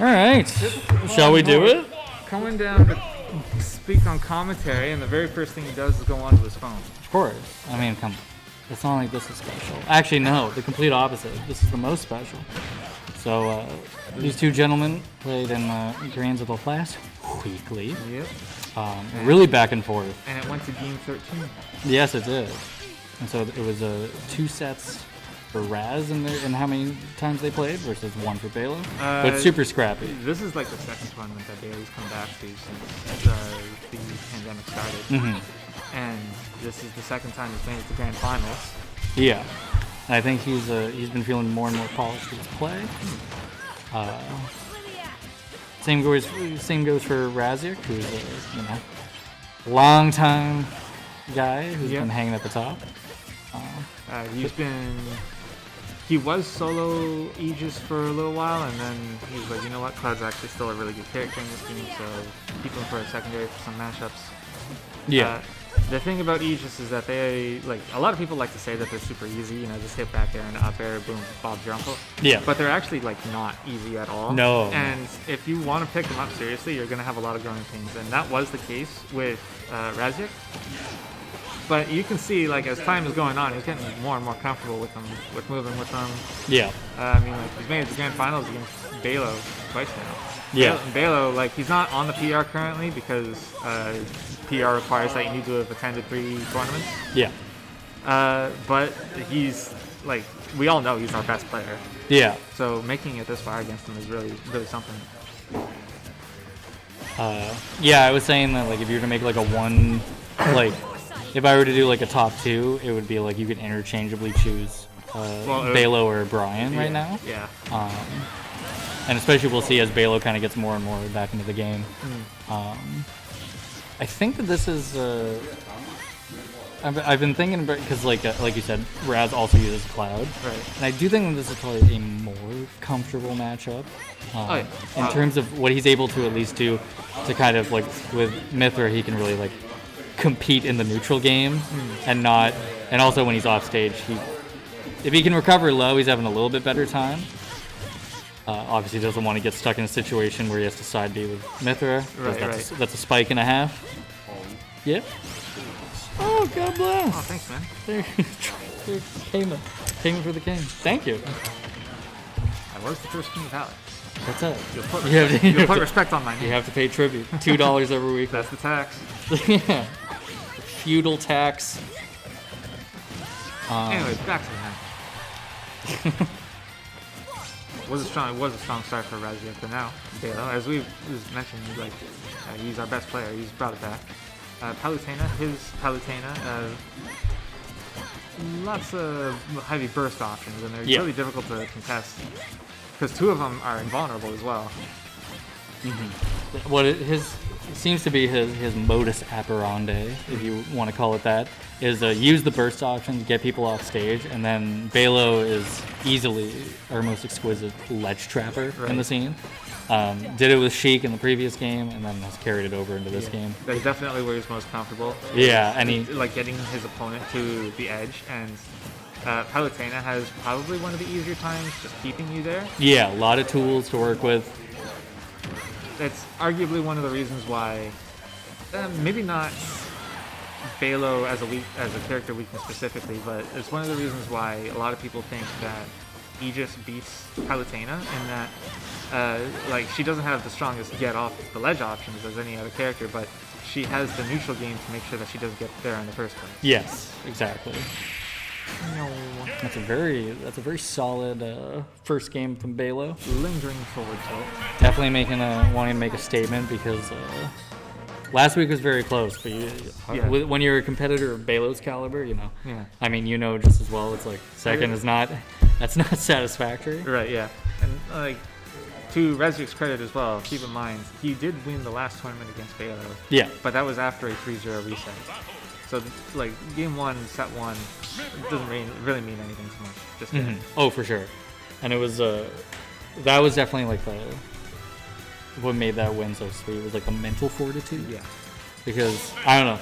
All right. Shall we do it? Coming down to speak on commentary, and the very first thing he does is go onto his phone. Of course. I mean, come on. It's not like this is special. Actually, no. The complete opposite. This is the most special. So, these two gentlemen played in Grains of the last weekly. Yep. Really back and forth. And it went to game 13. Yes, it did. And so it was 2 sets for Raz and how many times they played versus 1 for Bailo. But super scrappy. This is like the second tournament that Bailo's come back to since the pandemic started. Mm-hmm. And this is the second time he's made it to grand finals. Yeah. And I think he's been feeling more and more polished with his play. Same goes for Raziek, who's a long time guy who's been hanging at the top. He was solo Aegis for a little while, and then he was like, you know what, Cloud's actually still a really good character in this game, so keep him for a secondary for some matchups. Yeah. The thing about Aegis is that they, like, a lot of people like to say that they're super easy, just hit back air and up air, boom, bob, your uncle. Yeah. But they're actually, like, not easy at all. No. And if you want to pick them up seriously, you're going to have a lot of growing pains. And that was the case with Raziek. But you can see, like, as time is going on, he's getting more and more comfortable with them, with moving with them. Yeah. He's made it to grand finals against Bailo twice now. Yeah. Bailo, like, he's not on the PR currently because PR requires that you need to have attended 3 tournaments. Yeah. But he's, like, we all know he's our best player. Yeah. So making it this far against him is really, really something. I was saying that, like, if you were to make, like, a 1, like, if I were to do, like, a top 2, it would be, like, you could interchangeably choose Bailo or Brian right now. Yeah. And especially we'll see as Bailo kind of gets more and more back into the game. I think that this is... I've been thinking about, because like you said, Raz also uses Cloud. Right. And I do think that this is probably a more comfortable matchup. In terms of what he's able to at least do to kind of, like, with Mithra, he can really, like, compete in the neutral game and also when he's off stage, if he can recover low, he's having a little bit better time. Obviously doesn't want to get stuck in a situation where he has to side B with Mithra. Right. That's a spike and a half. Yep. Oh, God bless. Oh, thanks, man. There, payment for the king. Thank you. I was the first king of Pallet. That's it. You'll put respect on my name. You have to pay tribute. $2 every week. That's the tax. Yeah. Feudal tax. Anyways, back to the match. It was a strong start for Raziek, but now Bailo, as we've mentioned, he's our best player. He's brought it back. Palutena, lots of heavy burst options, and they're really difficult to contest because 2 of them are invulnerable as well. Mm-hmm. What seems to be his modus operandi, if you want to call it that, is use the burst option, get people off stage, and then Bailo is easily our most exquisite ledge trapper in the scene. Did it with Sheik in the previous game, and then has carried it over into this game. That's definitely where he's most comfortable. Yeah, and he like getting his opponent to the edge, and Palutena has probably one of the easier times just keeping you there. Yeah, a lot of tools to work with. That's arguably one of the reasons why, maybe not Bailo as a character weakness specifically, but it's one of the reasons why a lot of people think that Aegis beats Palutena in that, she doesn't have the strongest get off the ledge options as any other character, but she has the neutral game to make sure that she doesn't get there in the first place. Yes, exactly. No. That's a very solid first game from Bailo. Lingering forward tilt. Definitely wanting to make a statement because last week was very close. But when you're a competitor of Bailo's caliber, I mean, just as well. It's like second is not satisfactory. Right. Yeah. And to Raziek's credit as well, keep in mind he did win the last tournament against Bailo. Yeah. But that was after a 3-0 reset. So, game 1, set 1, doesn't really mean anything too much. Just Oh, for sure. And it was, that was definitely, what made that win so sweet. It was, the mental fortitude. Yeah. Because, I don't know,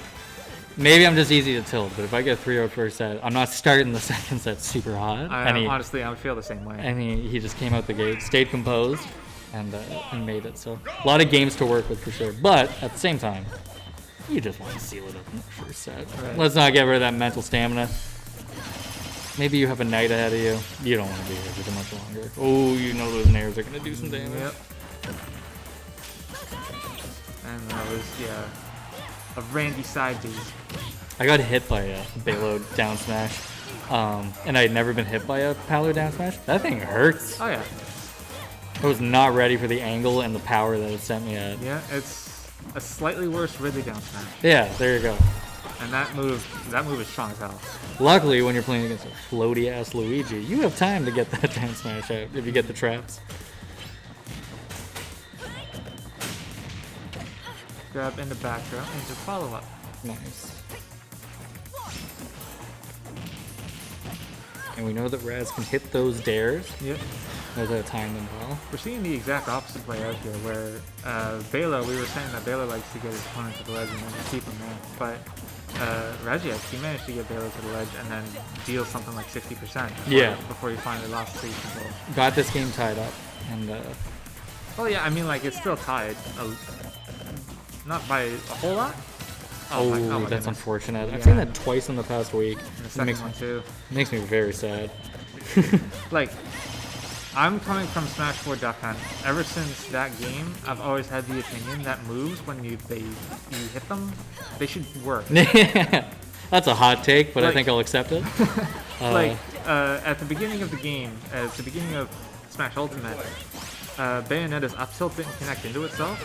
maybe I'm just easy to tilt, but if I get 3-0 first set, I'm not starting the second set super hot. Honestly, I would feel the same way. And he just came out the gate, stayed composed, and made it. So a lot of games to work with for sure. But at the same time, you just want to seal it up in the first set. Right. Let's not get rid of that mental stamina. Maybe you have a night ahead of you. You don't want to be here for too much longer. Oh, you know those nairs are going to do some damage. Yep. And that was, yeah, a Randy side beat. I got hit by a Bailo down smash, and I had never been hit by a Palutena down smash. That thing hurts. Oh, yeah. I was not ready for the angle and the power that it sent me at. Yeah, it's a slightly worse Ridley down smash. Yeah, there you go. And that move is strong as hell. Luckily, when you're playing against a floaty-ass Luigi, you have time to get that down smash out if you get the traps. Grab in the back row and just follow up. Nice. And we know that Raz can hit those dares. Yep. Knows how to time them well. We're seeing the exact opposite play out here, where Bailo, we were saying that Bailo likes to get his opponent to the ledge and then keep him there. But Raziek, he managed to get Bailo to the ledge and then deal something like 60% before he finally lost stage control. Got this game tied up. And well, yeah, I mean, like, it's still tied. Not by a whole lot. Oh, my that's goodness. unfortunate. Yeah. I've seen that twice in the past week. And the second one, too. Makes me very sad. Like, I'm coming from Smash 4 Duck Hunt. Ever since that game, I've always had the opinion that moves, when you hit them, they should work. That's a hot take, but like, I think I'll accept it. At the beginning of the game, at the beginning of Smash Ultimate, Bayonetta's up tilt didn't connect into itself.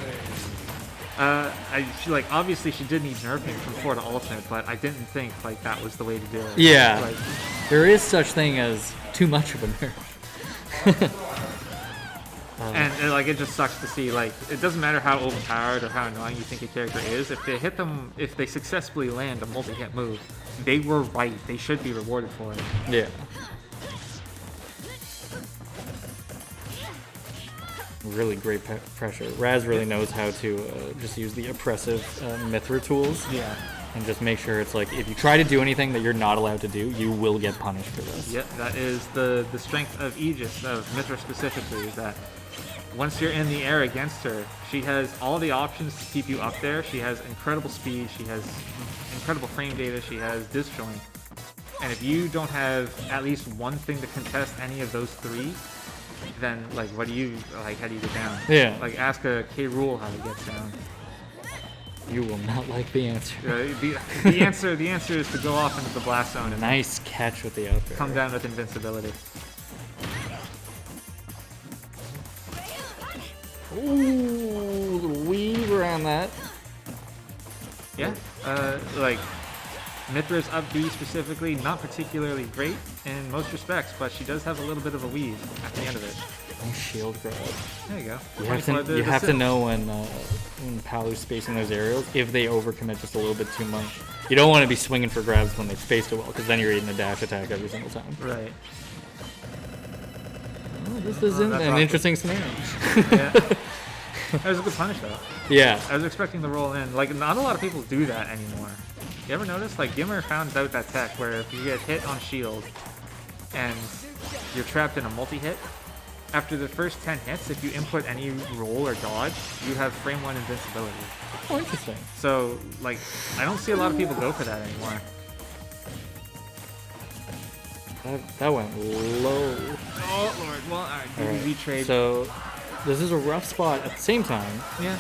Obviously she did need nerfing from 4 to Ultimate, but I didn't think like that was the way to do it. Yeah, like, there is such thing as too much of a nerf. And like, it just sucks to see, like, it doesn't matter how overpowered or how annoying you think a character is, if they hit them, if they successfully land a multi-hit move, they were right. They should be rewarded for it. Yeah. Really great pressure. Raz really knows how to just use the oppressive Mithra tools. Yeah. And just make sure it's like, if you try to do anything that you're not allowed to do, you will get punished for this. Yep, that is the strength of Aegis, of Mithra specifically, is that once you're in the air against her, she has all the options to keep you up there. She has incredible speed, she has incredible frame data, she has disjoint. And if you don't have at least one thing to contest any of those three, then like, what do you, like, how do you get down? Yeah. Like, ask a K. Rool how he gets down. You will not like the answer. The answer is to go off into the blast zone and Nice catch with the out there. come down with invincibility. Ooh, little weave around that. Yeah, like, Mithra's up B specifically, not particularly great in most respects, but she does have a little bit of a weave at the end of it. Nice shield grab. There you go. You have to know when Palu's spacing those aerials, if they overcommit just a little bit too much. You don't want to be swinging for grabs when they spaced it well, because then you're eating a dash attack every single time. Right. Oh, this isn't an interesting scenario. Yeah. That was a good punish, though. Yeah. I was expecting the roll in. Like, not a lot of people do that anymore. You ever notice? Like, Gimmer found out that tech where if you get hit on shield and you're trapped in a multi-hit, after the first 10 hits, if you input any roll or dodge, you have frame 1 invincibility. Oh, interesting. So, like, I don't see a lot of people go for that anymore. That went low. Oh, Lord. Well, alright, DBZ trade. So, this is a rough spot. At the same time, yeah.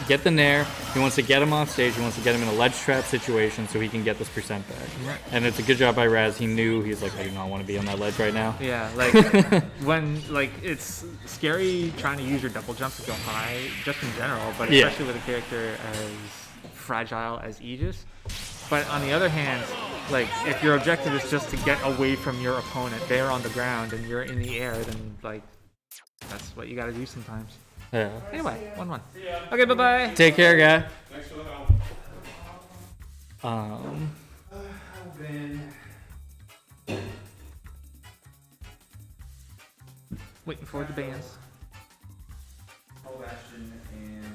Get the nair. He wants to get him off stage. He wants to get him in a ledge trap situation so he can get this percent back. Yeah. And it's a good job by Raz. He knew, he's like, I do not want to be on that ledge right now. Yeah, like, when, like, it's scary trying to use your double jump to go high, just in general, but especially with a character as fragile as Aegis. But on the other hand, like, if your objective is just to get away from your opponent, they're on the ground and you're in the air, then, like, that's what you gotta do sometimes. Yeah. Anyway, 1-1. Okay, bye-bye. Take care, guy. Thanks for the help. Waiting for the bands. Bastion and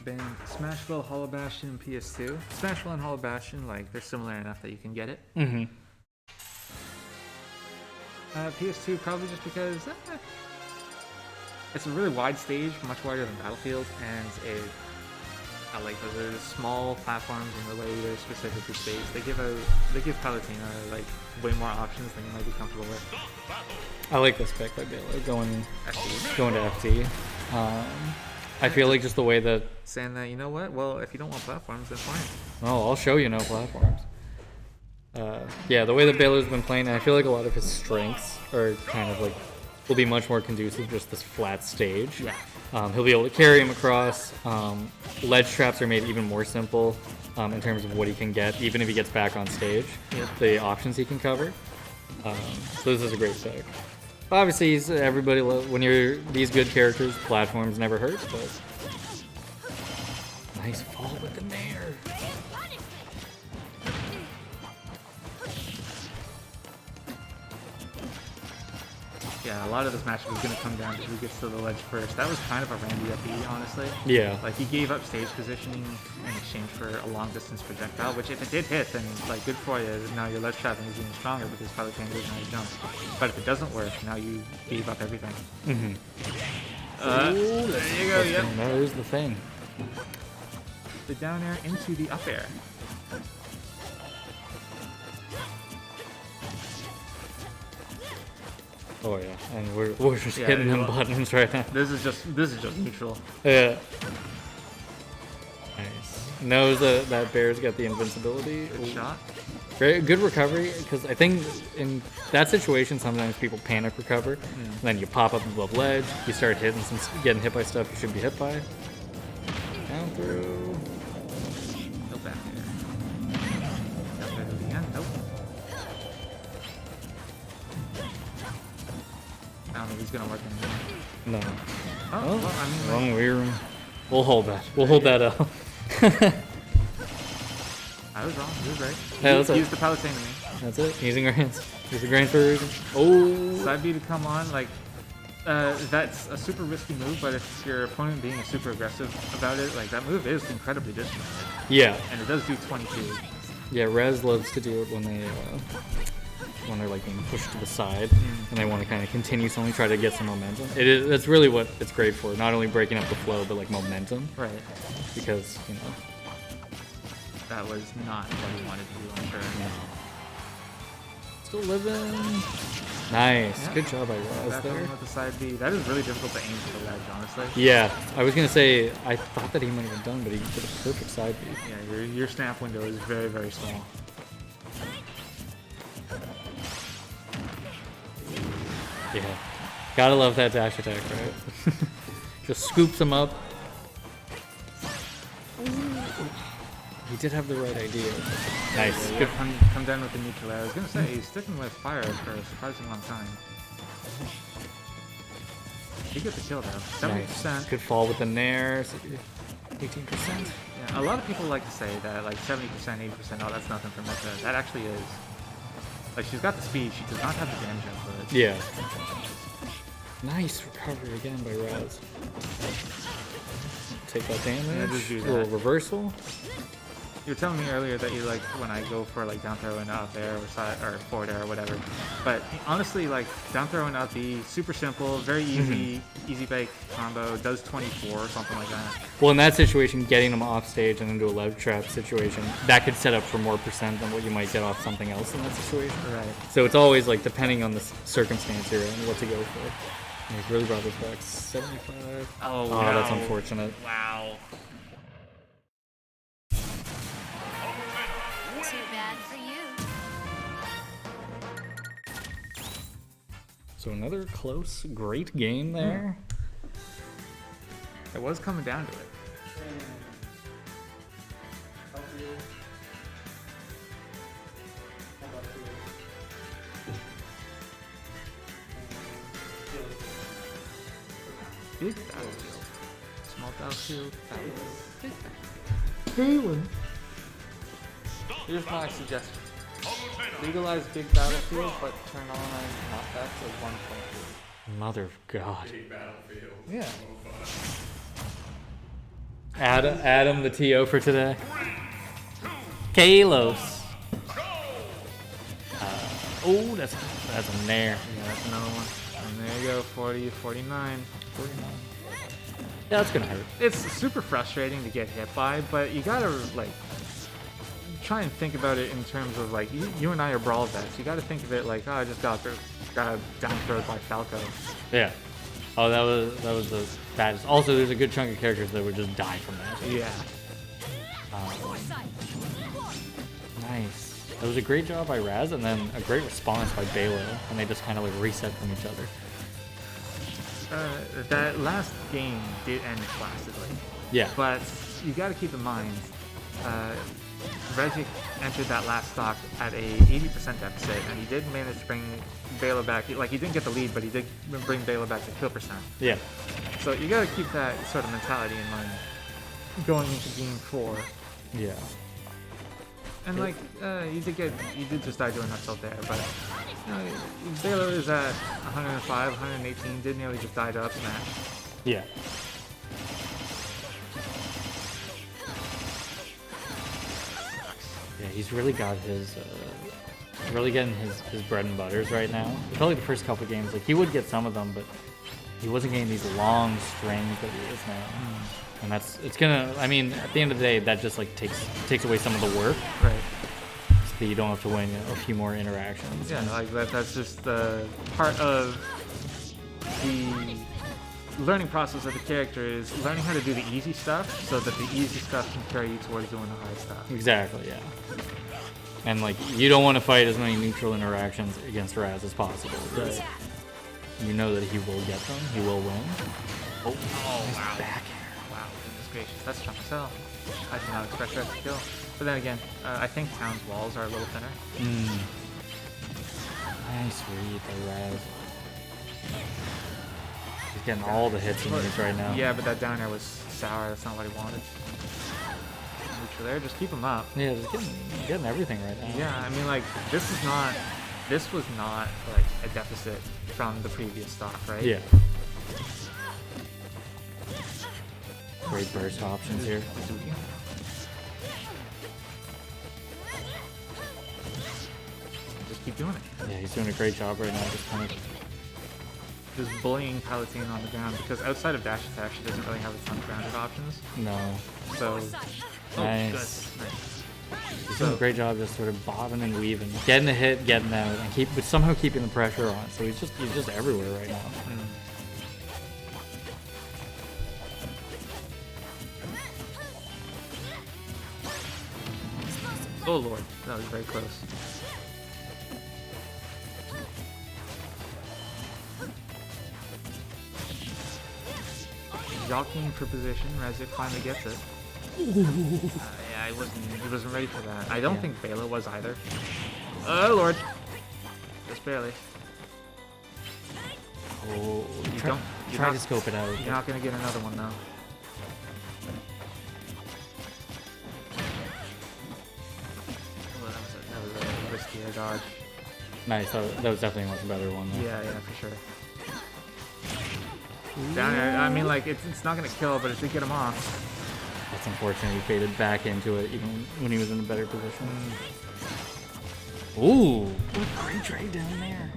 banned Smashville, Hollow Bastion, and PS2. Smashville and Hollow Bastion, like, they're similar enough that you can get it. Mm-hmm. PS2 probably just because it's a really wide stage, much wider than Battlefield, and I like those. They're small platforms in the way they're specifically spaced. They give Palutena like way more options than you might be comfortable with. I like this pick by Bailo going to FD. I feel like just the way that saying that, you know what? Well, if you don't want platforms, then fine. oh, I'll show you no platforms. Yeah, the way that Bailo's been playing, I feel like a lot of his strengths are kind of like will be much more conducive to just this flat stage. Yeah. He'll be able to carry him across. Ledge traps are made even more simple in terms of what he can get, even if he gets back on stage. Yep. The options he can cover. So this is a great pick. Obviously, everybody when you're these good characters, platforms never hurt. But nice fall with the nair. Yeah, a lot of this matchup is going to come down to who gets to the ledge first. That was kind of a Randy FE, honestly. Yeah. Like, he gave up stage positioning in exchange for a long-distance projectile, which if it did hit, then, like, good for you. Now your ledge trapping is even stronger because Palutena doesn't know how to jump. But if it doesn't work, now you gave up everything. Mm-hmm. There you go, yep. There's the thing. The down air into the up air. Oh yeah, and we're just hitting them buttons right now. This is just neutral. Yeah. Nice. Knows that Bear's got the invincibility. Good shot. Very good recovery, because I think in that situation sometimes people panic recover, and then you pop up above ledge, you start getting hit by stuff you shouldn't be hit by. Down through. No back there. Down there to the end. Nope. I don't think he's gonna work anymore. No. Oh, well, I mean, Wrong. We'll hold that. We'll hold that up. I was wrong. He was right. Yeah, He used the Palutena to me. That's it. Using grains. Using grains for a reason. Oh. Side B to come on, like, that's a super risky move, but if your opponent being super aggressive about it, like, that move is incredibly disjointed. Yeah. And it does do 22. Yeah, Rez loves to do it when they're like being pushed to the side and they want to kind of continue something, try to get some momentum. That's really what it's great for. Not only breaking up the flow, but like momentum. Right. Because, That was not what he wanted to do, I'm sure. No. Still living. Nice. Yeah. Good job by Rez Back there. on with the side B. That is really difficult to aim for the ledge, honestly. Yeah, I was going to say, I thought that he might have been done, but he did a perfect side B. Yeah, your snap window is very, very small. Yeah. Gotta love that dash attack, right? Just scoops him up. He did have the right idea. Nice. Yeah, Good. Come down with the neutral air. I was going to say, he's sticking with fire for a surprisingly long time. He gets the kill though. 70%. Nice. Good fall with the nair. 18%. Yeah, a lot of people like to say that like 70%, 80%, oh, that's nothing for Meta. That actually is. Like, she's got the speed, she does not have the damage output. Yeah. Nice recovery again by Raz. Take that damage. just do A little that. reversal. You were telling me earlier that you like when I go for like down throw and up air or side or forward air or whatever. But honestly, like down throw and up B, super simple, very easy, easy bake combo, does 24 or something like that. Well, in that situation, getting them off stage and into a ledge trap situation, that could set up for more percent than what you might get off something else in that situation. Right. So it's always like depending on the circumstance you're in, what to go for. And he's really brought this back. 75. Oh, wow. That's unfortunate. Wow. Too bad for you. So another close, great game there. It was coming down to it. Big battlefield. Small battlefield. Big battlefield. Here's my suggestion. Legalize big battlefield, but turn on knockbacks at 1.2. Mother of God. Big battlefield. Yeah. Adam, the TO for today. Kalos. Oh, that's a nair. Yeah, that's another one. And there you go, 40, 49. 49. Yeah, that's gonna hurt. It's super frustrating to get hit by, but you gotta like try and think about it in terms of like you and I are brawl vets. You gotta think of it like, oh, I just got down throwed by Falco. Yeah. Oh, that was the baddest. Also, there's a good chunk of characters that would just die from that. Yeah. Nice. That was a great job by Raz, and then a great response by Bailo, and they just kind of like reset from each other. That last game did end placidly. Yeah. But you got to keep in mind, Raziek entered that last stock at a 80% deficit, and he did manage to bring Bailo back. Like, he didn't get the lead, but he did bring Bailo back to kill percent. Yeah. So you got to keep that sort of mentality in mind going into game 4. Yeah. And like, you did just die doing that tilt there, but Bailo is at 105, 118, did nearly just die to up smash. Yeah. Yeah, he's really got his, really getting his bread and butters right now. Probably the first couple games, like he would get some of them, but he wasn't getting these long strings that he is now. And it's gonna, I mean, at the end of the day, that just like takes away some of the work. Right. So that you don't have to win a few more interactions. Yeah, like that's just the part of the learning process of the character is learning how to do the easy stuff so that the easy stuff can carry you towards doing the hard stuff. Exactly, yeah. And like, you don't want to fight as many neutral interactions against Raz as possible. Right. You know that he will get them, he will win. Oh, nice wow. back. Wow, goodness gracious, that's tough myself. I did not expect that to kill. But then again, I think Town's walls are a little thinner. Nice read by Raz. He's getting all the hits he needs right now. Yeah, but that down air was sour. That's not what he wanted. Neutral there, just keep him up. Yeah, just getting everything right now. Yeah, I mean, like, this was not like a deficit from the previous stock, right? Yeah. Great burst options here. Just keep doing it. Yeah, he's doing a great job right now. Just bullying Palutena on the ground because outside of dash attack, she doesn't really have a ton of grounded options. No. So, nice. Nice. He's doing a great job just sort of bobbing and weaving, getting a hit, getting out, and but somehow keeping the pressure on. So he's just everywhere right now. Oh lord, that was very close. Jockeying for position, Raziek finally gets it. Yeah, he wasn't ready for that. I don't think Bailo was either. Oh lord, just barely. Oh, You're try not, to scope it out. You're not gonna get another one though. Oh, that was a risky air dodge. Nice, that was definitely a much better one. Though. Yeah, for sure. Down air, I mean, like, it's not gonna kill, but it did get him off. That's unfortunate. He faded back into it even when he was in a better position. Ooh, what a great trade down there.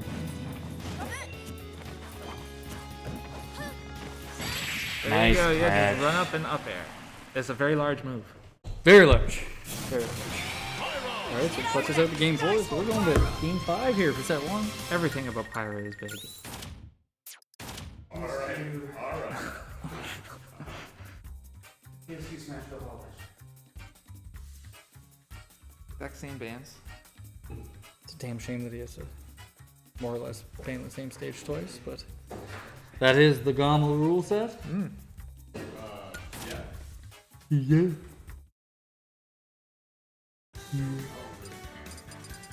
There Nice you go, yeah, catch. just run up and up air. It's a very large move. Very large. Very large. Alright, so clutches out the game 4, so we're going to game 5 here for set 1. Everything about Pyro is big. Alright. PSG smashed up all Exact same bands. It's a damn shame that he has to more or less paint the same stage twice, but that is the Gama rule set. Yeah.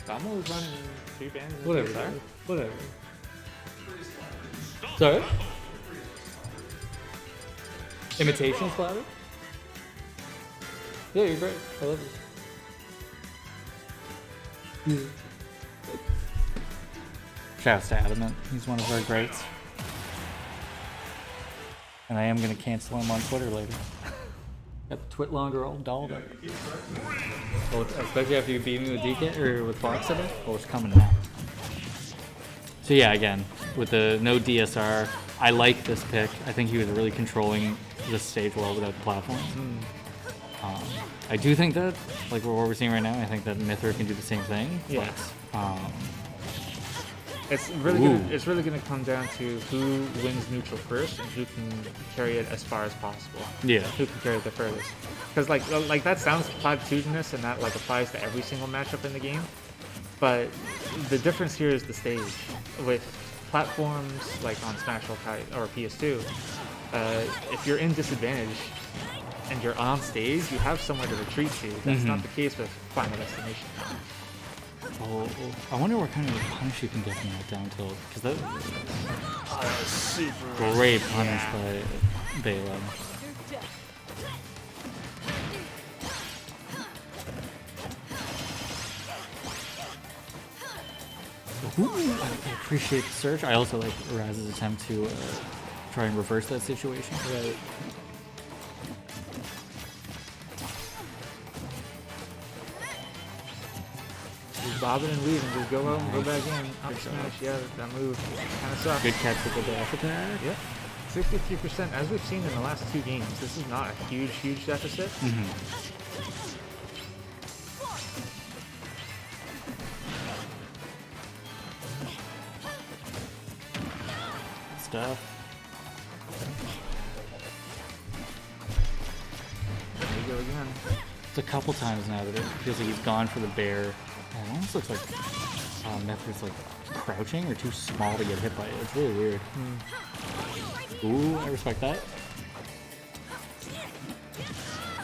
Gama was running 3 bands. Whatever. Whatever. Sorry? Imitation splatter? Yeah, you're great. I love you. Yeah. Shouts to Adamant. He's one of our greats. And I am going to cancel him on Twitter later. Got the Twitlonger all dolled up. Well, especially after you beat me with DK or with Fox today. Well, it's coming now. So yeah, again, with the no DSR, I like this pick. I think he was really controlling this stage well without the platform. I do think that, like what we're seeing right now, I think that Mithra can do the same thing. Yeah. But, it's really gonna come down to who wins neutral first and who can carry it as far as possible. Yeah. Who can carry it the furthest? Because like that sounds platitudinous and that like applies to every single matchup in the game, but the difference here is the stage. With platforms like on Smash or PS2, if you're in disadvantage and you're on stage, you have somewhere to retreat to. That's not the case with Final Destination. oh, I wonder what kind of punish you can get from that down tilt. Because that Super great punish by Bailo. Ooh, I appreciate the search. I also like Raz's attempt to try and reverse that situation. Right. Just bobbing and weaving, just go out and go back in. Up smash, yeah, that move kind of sucks. Good catch with the dash attack. Yep. 63%, as we've seen in the last 2 games. This is not a huge deficit. Stuff. There you go again. It's a couple times now that it feels like he's gone for the bear. And it almost looks like Mithra's like crouching or too small to get hit by it. It's really weird. Ooh, I respect that.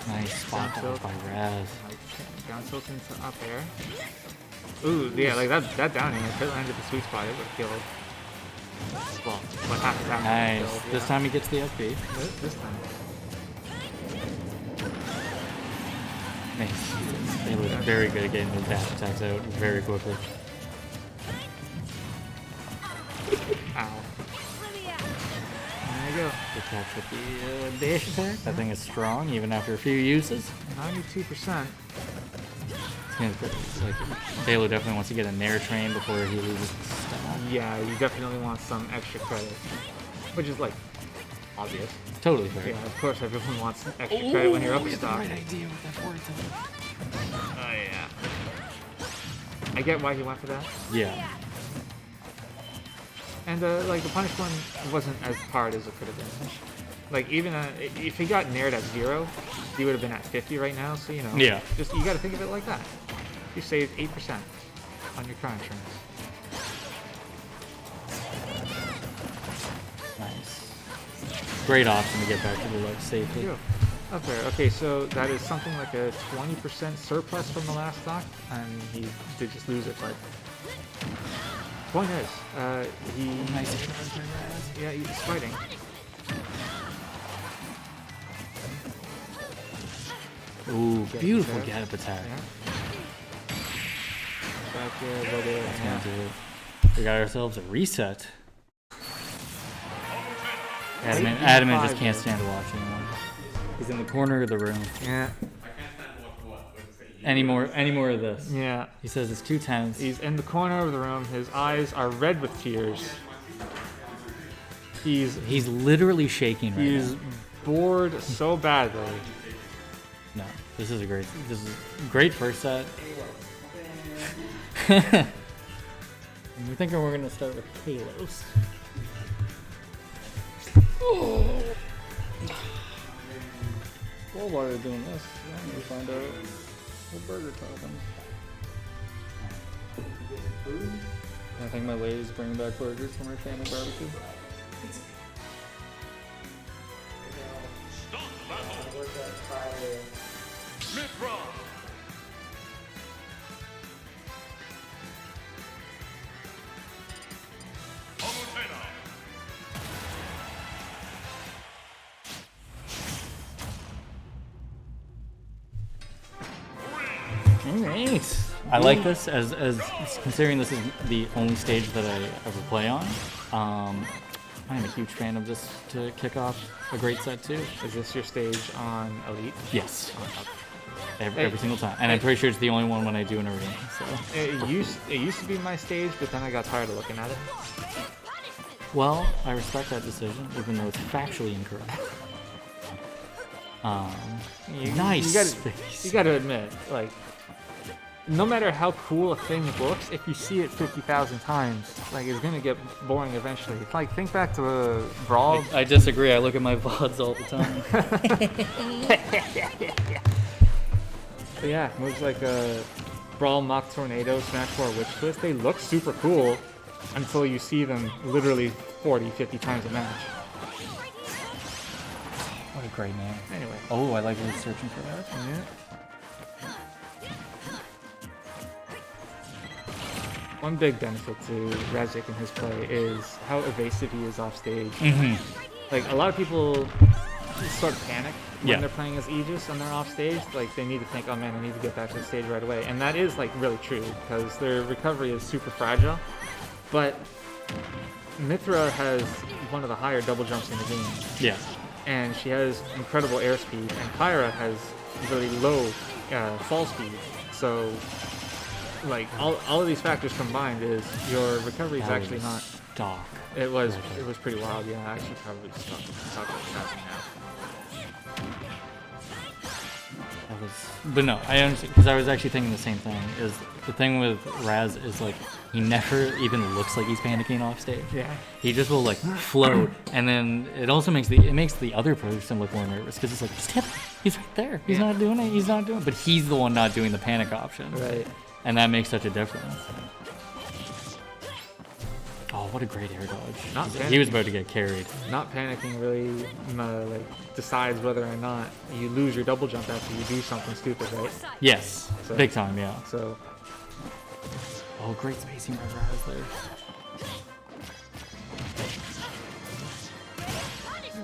Nice spot Down by Raz. Down tilt into up air. Ooh, yeah, like that down here. If it landed the sweet spot, it would have killed. Well, what half attack Nice. killed, yeah. This time he gets the FB. This time. Nice. They look very good at getting those dash attacks out very quickly. Ow. There you go. Good catch with the dash attack. That thing is strong even after a few uses. 92%. Like, Bailo definitely wants to get a Nair train before he loses the stock. Yeah, you definitely want some extra credit. Which is like obvious. Totally fair. Yeah, of course everyone wants extra credit when you're up Ooh, a stock. Right idea with that forward tilt. Oh yeah. I get why he went for that. Yeah. And like the punish one wasn't as hard as it could have been. Like even if he got nared at 0, he would have been at 50 right now. So you know, Yeah. Just you got to think of it like that. You saved 8% on your car insurance. Nice. Great option to get back to the left safely. There you go. Up there. Okay, so that is something like a 20% surplus from the last stock, and he did just lose it. But point is, he Nice charge by Raz. yeah, he's fighting. Ooh, beautiful there. get up attack. Yeah. Back there, go there. That's Yeah. gonna do it. We got ourselves a reset. Adamant just can't stand to watch anymore. He's in the corner of the room. Yeah. Any more of this? Yeah. He says it's too tense. He's in the corner of the room. His eyes are red with tears. He's literally shaking right He's now. bored so badly. No, this is a great first set. We're thinking we're gonna start with Kalos. Oh. Well, while we're doing this, let me find out what burger toppings. I think my lady's bringing back burgers from her family barbecue. Alright. I like this as considering this is the only stage that I ever play on. I'm a huge fan of this to kick off a great set too. Is this your stage on Elite? Yes. Every single time. And I'm pretty sure it's the only one when I do an arena. So. It used to be my stage, but then I got tired of looking at it. Well, I respect that decision, even though it's factually incorrect. Nice space. You gotta admit, like, no matter how cool a thing looks, if you see it 50,000 times, like, it's gonna get boring eventually. It's like, think back to a Brawl. I disagree. I look at my VODs all the time. But yeah, moves like a Brawl, Mock Tornado, Smash 4, Witch Twist, they look super cool until you see them literally 40, 50 times a match. What a great name. Anyway. Oh, I like that he's searching for that. Yeah. One big benefit to Raziek in his play is how evasive he is off stage. Like, a lot of people sort of panic when they're playing as Aegis and they're off stage. Like, they need to think, oh man, I need to get back to the stage right away. And that is, like, really true, because their recovery is super fragile. But Mythra has one of the higher double jumps in the game. Yeah. And she has incredible airspeed, and Kyra has really low fall speed. So, like, all of these factors combined is your recovery is actually not. Stock. It was pretty wild. Yeah, I actually probably stock like that now. But no, I understand, because I was actually thinking the same thing. Is the thing with Raz is, like, he never even looks like he's panicking off stage. Yeah. He just will, like, float, and then it also makes the other person look more nervous, because it's like, just hit him. He's right there. He's not doing it. He's not doing it. But he's the one not doing the panic option. Right. And that makes such a difference. Oh, what a great air dodge. He was about to get carried. Not panicking really like decides whether or not you lose your double jump after you do something stupid, right? Yes. So, big time, yeah. So. Oh, great spacing by Raz there.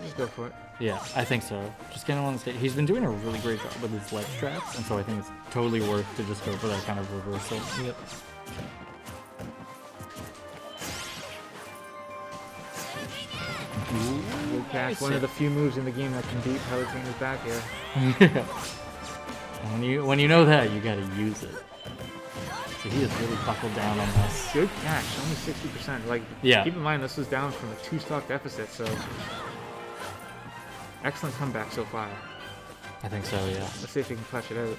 Just go for it. Yeah, I think so. Just get him on the stage. He's been doing a really great job with his ledge traps, and so I think it's totally worth to just go for that kind of reversal. Yep. Wood Cash, one of the few moves in the game that can beat Palutena's back here. When you know that, you gotta use it. So he is really buckled down on this. Good catch, only 60%. Like, keep in mind this was down from a 2-stock deficit, so excellent comeback so far. I think so, yeah. Let's see if we can clutch it out.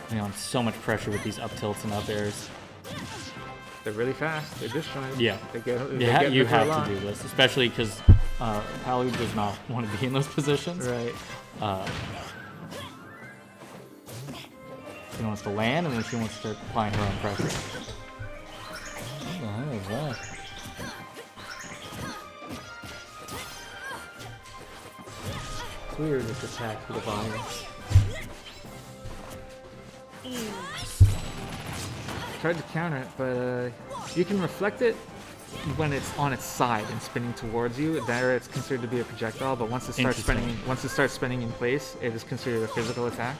You know, so much pressure with these up tilts and up airs. They're really fast. They're disjointed. Yeah. You have to do this, especially because Palu does not want to be in those positions. Right. She wants to land, and then she wants to start applying her own pressure. What the hell is that? It's weird with this hack for the violence. Tried to counter it, but you can reflect it when it's on its side and spinning towards you. There, it's considered to be a projectile, but once it starts spinning in place, it is considered a physical attack.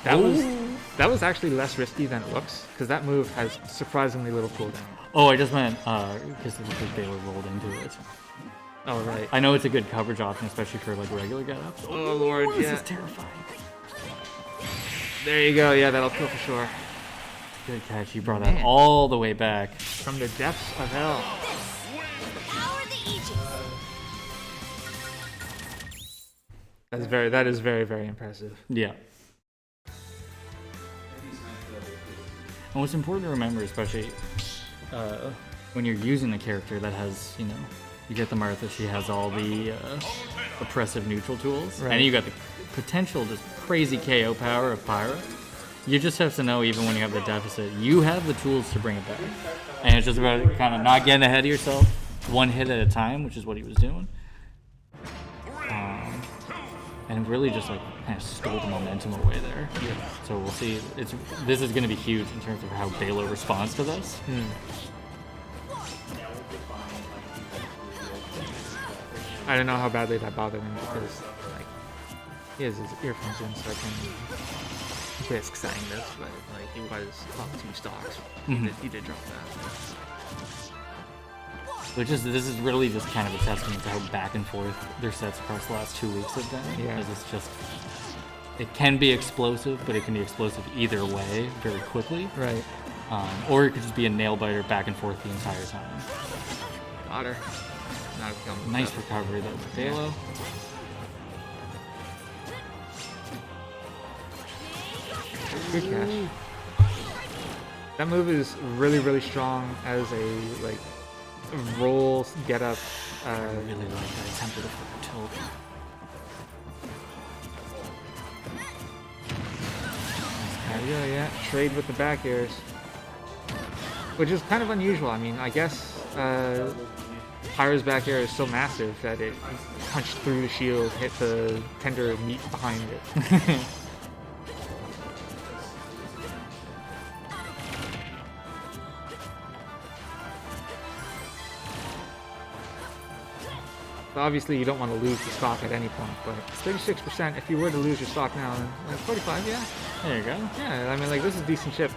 That was actually less risky than it looks, because that move has surprisingly little cooldown. Oh, I just meant because Bailo rolled into it. Oh right. I know it's a good coverage option, especially for like regular get-ups. Oh lord, this is terrifying. There you go. Yeah, that'll kill for sure. Good catch. You brought that all the way back. From the depths of hell. That is very, very impressive. Yeah. And what's important to remember, especially when you're using a character that has, you know, you get the Martha, she has all the oppressive neutral tools, and you got the potential just crazy KO power of Pyra. You just have to know, even when you have the deficit, you have the tools to bring it back. And it's just about kind of not getting ahead of yourself, one hit at a time, which is what he was doing. And really just like kind of stole the momentum away there. Yeah. So we'll see. This is going to be huge in terms of how Bailo responds to this. I don't know how badly that bothered him because like he has his earphones in, so I can risk saying this, but like he was up 2 stocks. Mhm. He did drop that. Which is, this is really just kind of a testament to how back and forth their sets across the last 2 weeks have been. Yeah. Because it's just, it can be explosive, but it can be explosive either way very quickly. Right. Or it could just be a nail biter back and forth the entire time. Got her. Not a kill. Nice recovery though with Bailo. Good catch. That move is really, really strong as a like roll get up. I really like that attempt at a tilt. Yeah, yeah. Trade with the back airs, which is kind of unusual. I mean, I guess Pyro's back air is so massive that it punched through the shield, hit the tender meat behind it. So obviously, you don't want to lose the stock at any point, but 36%. If you were to lose your stock now, then like 45, yeah. There you go. Yeah, I mean, like, this is decent chip.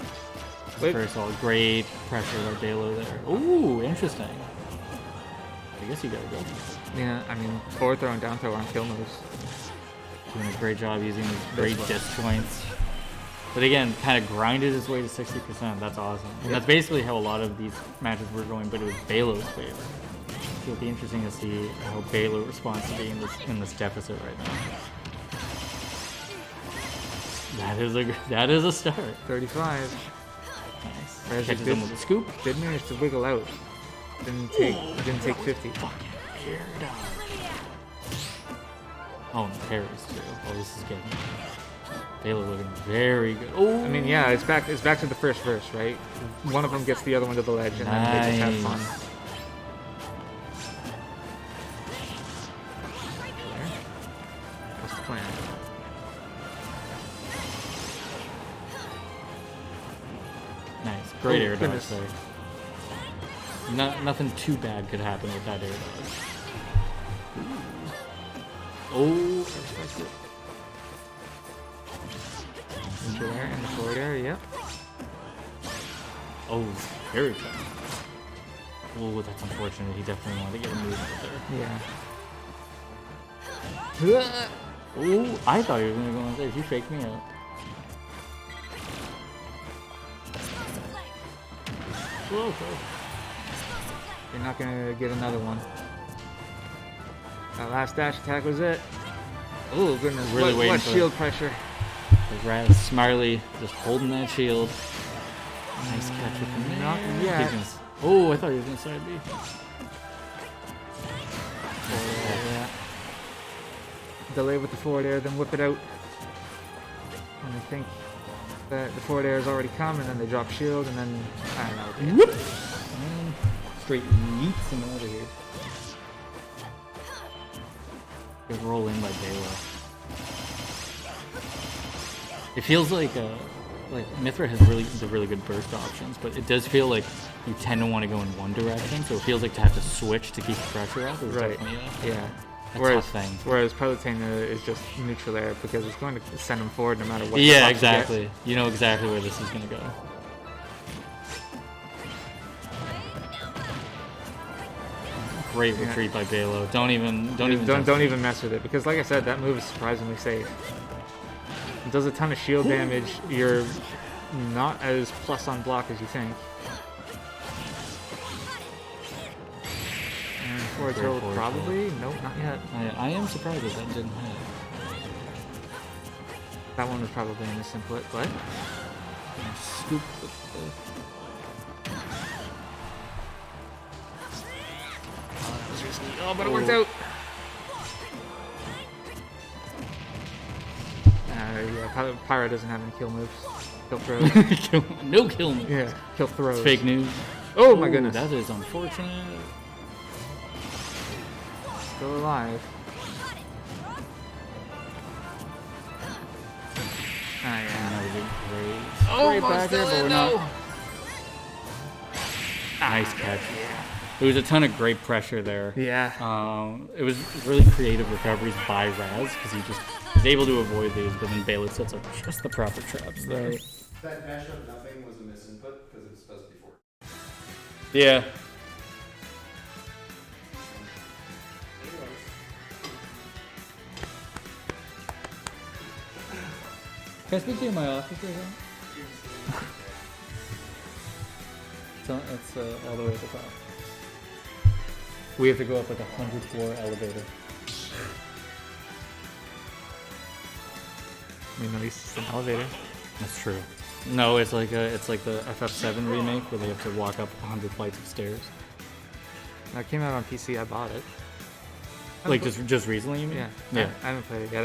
Wait. First of all, great pressure by Bailo there. Ooh, interesting. I guess you gotta go. Yeah, I mean, forward throw and down throw on kill moves. Doing a great job using these great disjoints. But again, kind of grinded his way to 60%. That's awesome. And that's basically how a lot of these matches were going, but it was Bailo's favor. So it'll be interesting to see how Bailo responds to being in this deficit right now. That is a start. 35. Nice. Raziek Catches him with a scoop. Did manage to wiggle out. Didn't take 50. Oh, and parries too. Oh, this is getting Bailo looking very good. Oh, I mean, yeah, it's back to the first verse, right? One of them gets the other one to the ledge, and then they just have fun. What's the plan? nice. Great air dodge goodness. there. Nothing too bad could happen with that air dodge. Oh, respect it. Into there, in the forward air, yep. Oh, very tough. Oh, that's unfortunate. He definitely wanted to get a move out there. Yeah. Oh, I thought he was gonna go on stage. He faked me out. Whoa, You're not gonna get another one. That last dash attack was it. Oh goodness! Really waiting what for shield pressure? Raz Smarly just holding that shield. Nice catch with him. Not yet. Oh, I thought he was gonna side B. Yeah. Delay with the forward air, then whip it out. And I think that the forward air has already come, and then they drop shield, and then I don't know. Whoop! And straight yeets him out of here. Good roll in by Bailo. It feels like Mithra has really good burst options, but it does feel like you tend to want to go in one direction, so it feels like to have to switch to keep the pressure up is Right. definitely Yeah. a Whereas, tough thing. whereas Palutena is just neutral air because it's going to send him forward no matter what. Yeah, box you get. exactly. You know exactly where this is gonna go. Great retreat by Bailo. Don't even mess with it because, like I said, that move is surprisingly safe. It does a ton of shield damage. You're not as plus on block as you think. And forward throw probably? Nope, not yet. I am surprised that that didn't hit. That one was probably an simplet, but Scoop with oh, but it worked out. Yeah, Pyro doesn't have any kill moves. Kill throws. no kill me. Yeah, kill throws. It's fake news. Oh my goodness. That is unfortunate. Still alive. Ah, yeah. That was a great. Oh, Great back there, but we're not. Nice catch. There was a ton of great pressure there. Yeah. It was really creative recoveries by Raz because he just He's able to avoid these, but then Bailo sets up just the proper traps there. That dash up nothing was a misinput because it's supposed to be 4. Yeah. Can I speak to you in my office right now? It's all the way at the top. We have to go up like a 100 floor elevator. I mean, at least it's an elevator. That's true. No, it's like the FF7 remake where they have to walk up 100 flights of stairs. That came out on PC. I bought it. Like just recently, you mean? Yeah. Yeah. I haven't played it yet.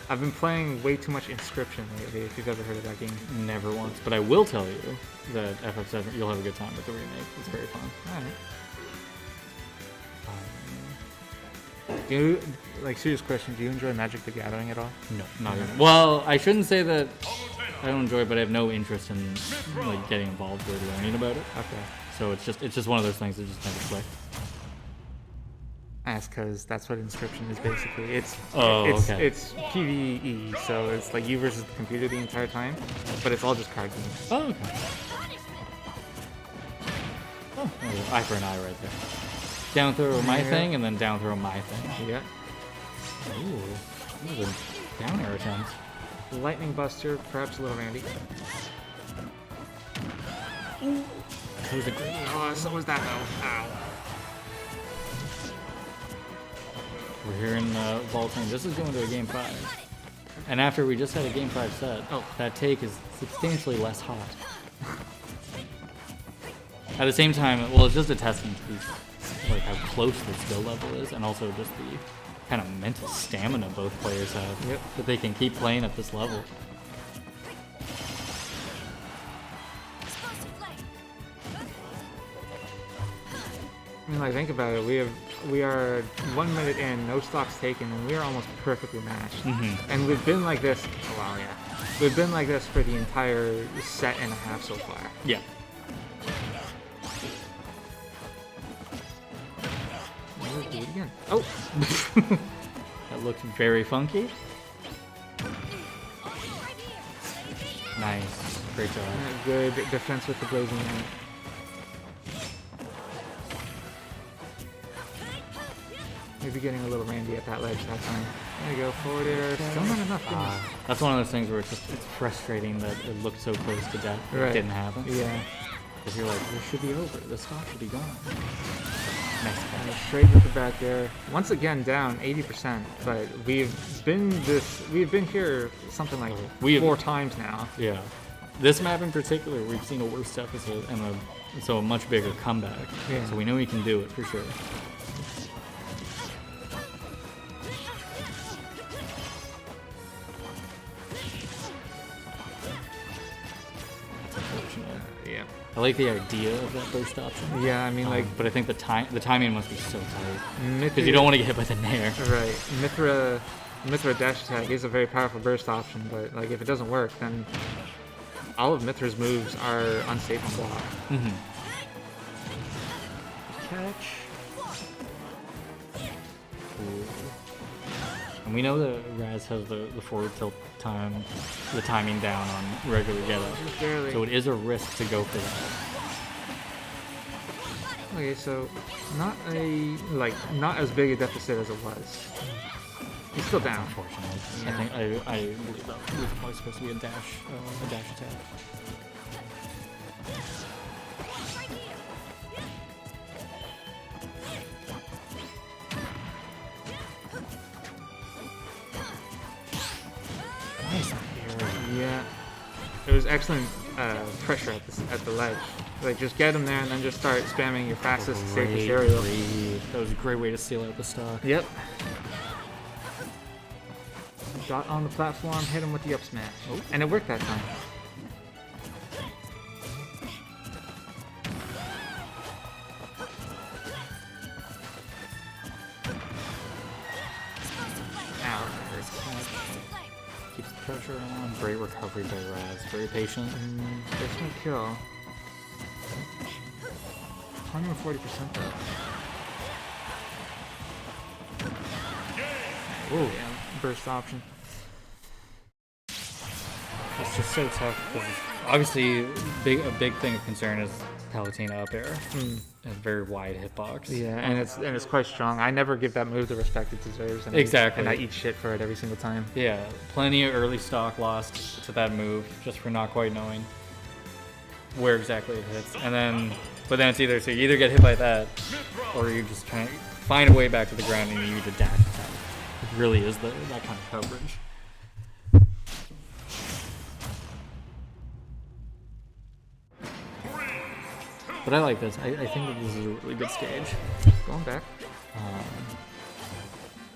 I've been playing way too much Inscription lately. If you've ever heard of that game. Never once, but I will tell you that FF7, you'll have a good time with the remake. It's very fun. All right. Do you, like, serious question? Do you enjoy Magic the Gathering at all? No, not even. Well, I shouldn't say that I don't enjoy it, but I have no interest in like getting involved or learning about it. Okay. So it's just one of those things that just never click. That's because that's what Inscription is basically. It's okay. It's PvE, so it's like you versus the computer the entire time, but it's all just card games. Oh, okay. Oh, eye for an eye right there. Down throw my thing, and then down throw my thing. Yeah. Ooh, those are down air attempts. Lightning Buster, perhaps a little Randy. That was a great. Oh, so was that though. Ow. We're here in Vaulting. This is going to a game 5. And after we just had a game 5 set, that take is substantially less hot. At the same time, well, it's just a testament to these, like how close the skill level is, and also just the kind of mental stamina both players have. Yep. That they can keep playing at this level. I mean, like, think about it. We are 1 minute in, no stocks taken, and we are almost perfectly matched. And we've been like this. Oh, wow, yeah. We've been like this for the entire set and a half so far. Yeah. Let's do it again. Oh. That looked very funky. Nice. Great job. Good defense with the Blazing Knight. Maybe getting a little Randy at that ledge that time. There you go, forward air. Still not enough. That's one of those things where it's frustrating that it looked so close to death. It didn't happen. Yeah. Because you're like, this should be over. The stock should be gone. Nice catch. Straight with the back there. Once again down 80%, but we've been here something like 4 times now. Yeah. This map in particular, we've seen a worse deficit and so a much bigger comeback. Yeah. So we know we can do it for sure. Yeah. I like the idea of that burst option. Yeah, I mean, like, but I think the timing must be so tight Mithra, because you don't want to get hit by the nair. Right. Mithra dash attack is a very powerful burst option, but like if it doesn't work, then all of Mithra's moves are unsafe on block. Catch. Ooh. And we know that Raz has the forward tilt time, the timing down on regular get up. Barely. So it is a risk to go for that. Okay, so not as big a deficit as it was. He's still down. Unfortunately, Yeah. I believe that was probably supposed to be a dash attack. Nice parry. Yeah. It was excellent pressure at the ledge. Like, just get him there and then just start spamming your fastest, safest aerial. That was a great way to seal out the stock. Yep. Got on the platform, hit him with the up smash. Oh. And it worked that time. Ow. Keeps the pressure on. Great recovery by Raz. Very patient. There's no kill. 140% though. Ooh, yeah. burst option. It's just so tough because obviously a big thing of concern is Palutena up air. A very wide hitbox. Yeah, and it's quite strong. I never give that move the respect it deserves. And Exactly. I eat shit for it every single time. Yeah, plenty of early stock lost to that move just for not quite knowing where exactly it hits. But then it's either, so you either get hit by that or you just try to find a way back to the ground and you need to dash attack. It really is that kind of coverage. But I like this. I think that this is a really good stage. Going back.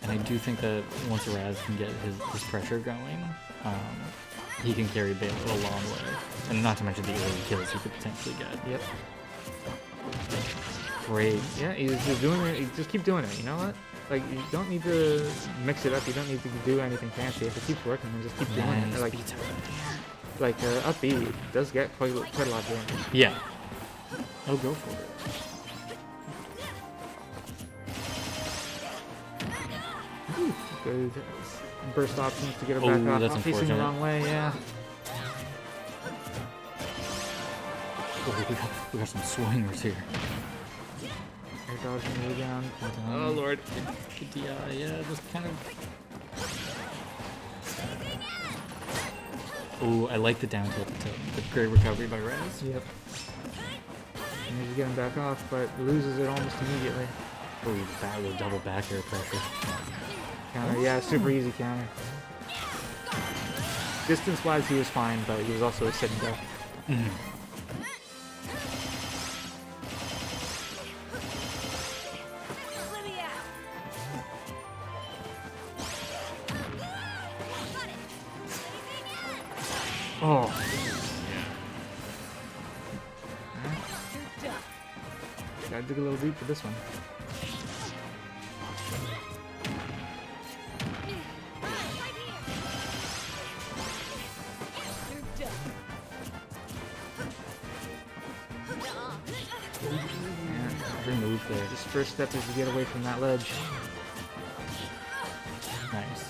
And I do think that once Raz can get his pressure going, he can carry Bailo a long way. And not to mention the early kills he could potentially get. Yep. Great. Yeah, he's just doing it. Just keep doing it. You know what? Like, you don't need to mix it up. You don't need to do anything fancy. If it keeps working, then just keep doing it. Like up B does get quite a lot of damage. Yeah. Oh, go for it. Good burst options to get her back that's off. Facing the wrong way, yeah. Oh, we got some swingers here. Air dodging way down. Oh lord. Good DI, yeah, just kind of. Oh, I like the down tilt. The great recovery by Raz. Yep. And he's getting back off, but loses it almost immediately. Oh, with double back air pressure. Counter, yeah, super easy counter. Distance-wise, he was fine, but he was also a sitting duck. Oh. Gotta dig a little deep for this one. Every move there. His first step is to get away from that ledge. Nice.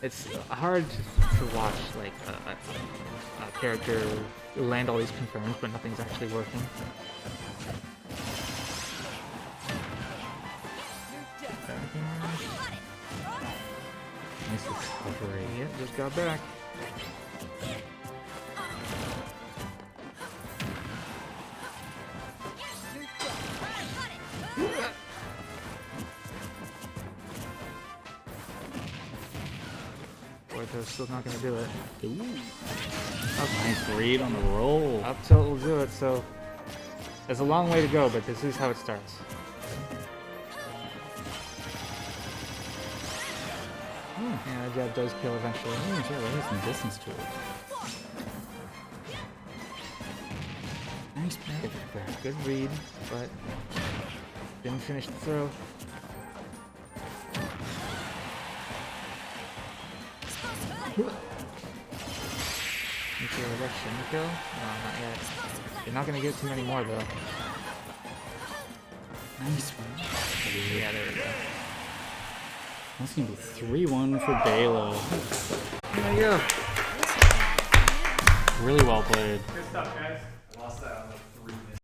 It's hard to watch like a character land all these confirms, but nothing's actually working. Nice recovery. Yep, just got back. Boito's still not gonna do it. Ooh. Nice read on the roll. Up tilt will do it, so there's a long way to go, but this is how it starts. Yeah, that jab does kill eventually. Yeah, there is some distance to it. Nice back. Good read, but didn't finish the throw. Nuclear erection kill? No, not yet. You're not gonna get too many more though. Nice one. Yeah, there we go. That's gonna be 3-1 for Bailo. There you go. Really well played. Good stuff, guys. I lost that on the